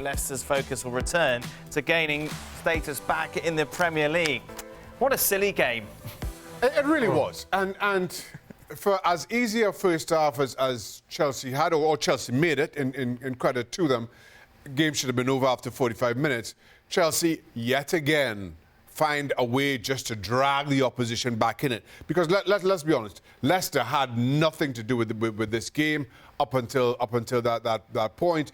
Leicester's focus will return to gaining status back in the Premier League. What a silly game. It really was. And for as easy a first half as Chelsea had, or Chelsea made it, in credit to them, the game should have been over after 45 minutes. Chelsea, yet again, find a way just to drag the opposition back in it. Because let's be honest, Leicester had nothing to do with this game up until that point.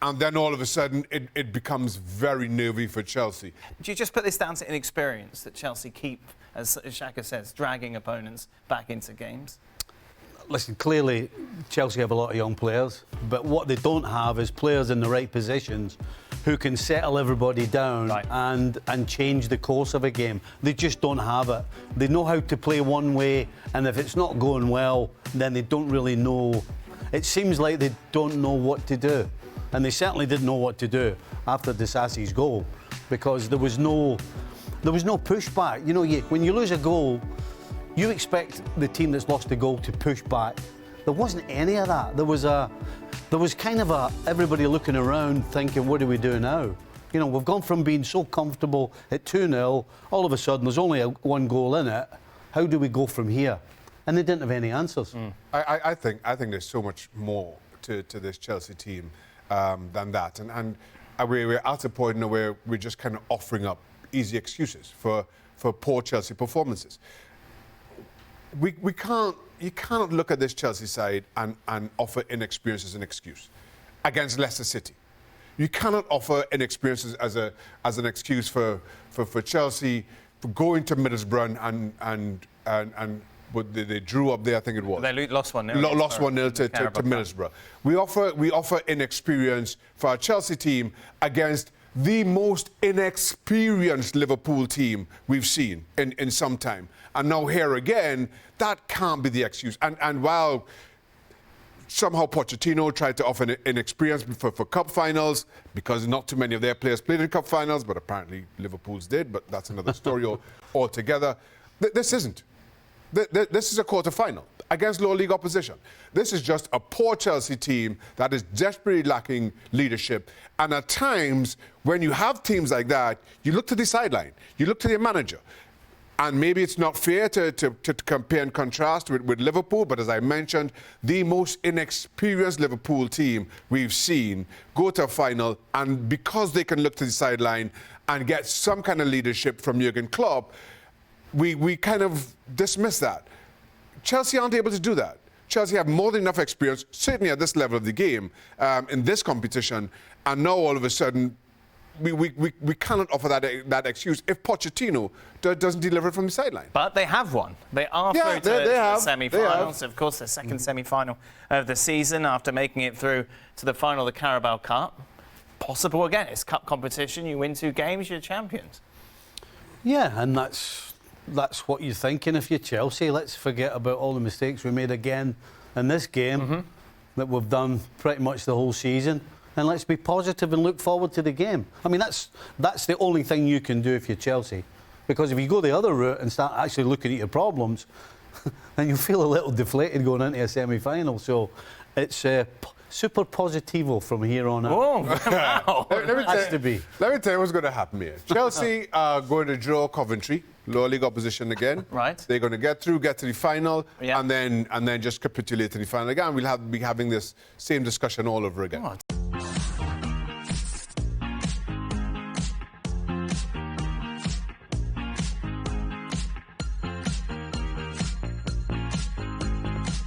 And then all of a sudden, it becomes very nervy for Chelsea. Do you just put this down to inexperience that Chelsea keep, as Shaka says, dragging opponents back into games? Listen, clearly Chelsea have a lot of young players, but what they don't have is players in the right positions who can settle everybody down and change the course of a game. They just don't have it. They know how to play one way, and if it's not going well, then they don't really know. It seems like they don't know what to do. And they certainly didn't know what to do after Disasi's goal, because there was no pushback. You know, when you lose a goal, you expect the team that's lost the goal to push back. There wasn't any of that. There was kind of everybody looking around thinking, what do we do now? You know, we've gone from being so comfortable at 2-0, all of a sudden there's only one goal in it. How do we go from here? And they didn't have any answers. I think there's so much more to this Chelsea team than that. And we're at a point now where we're just kind of offering up easy excuses for poor Chelsea performances. You cannot look at this Chelsea side and offer inexperience as an excuse against Leicester City. You cannot offer inexperience as an excuse for Chelsea for going to Middlesbrough and they drew up there, I think it was. They lost 1-0. Lost 1-0 to Middlesbrough. We offer inexperience for our Chelsea team against the most inexperienced Liverpool team we've seen in some time. And now here again, that can't be the excuse. And while somehow Pochettino tried to offer inexperience for cup finals, because not too many of their players played in cup finals, but apparently Liverpool's did, but that's another story altogether. This isn't. This is a quarter-final against lower league opposition. This is just a poor Chelsea team that is desperately lacking leadership. And at times, when you have teams like that, you look to the sideline, you look to their manager. And maybe it's not fair to compare and contrast with Liverpool, but as I mentioned, the most inexperienced Liverpool team we've seen go to a final, and because they can look to the sideline and get some kind of leadership from Jurgen Klopp, we kind of dismiss that. Chelsea aren't able to do that. Chelsea have more than enough experience, certainly at this level of the game, in this competition, and now all of a sudden we cannot offer that excuse if Pochettino doesn't deliver it from the sideline. But they have won. They are through to the semi-finals. Of course, the second semi-final of the season after making it through to the final of the Carabao Cup. Possible again. It's cup competition. You win 2 games, you're champions. Yeah, and that's what you're thinking if you're Chelsea. Let's forget about all the mistakes we made again in this game that we've done pretty much the whole season. And let's be positive and look forward to the game. I mean, that's the only thing you can do if you're Chelsea. Because if you go the other route and start actually looking at your problems, then you feel a little deflated going into a semi-final. So it's super positivo from here on out. Oh, wow. Let me tell you what's going to happen here. Chelsea are going to draw Coventry, lower league opposition again. Right. They're going to get to the final, and then just capitulate in the final again. We'll be having this same discussion all over again. Oh,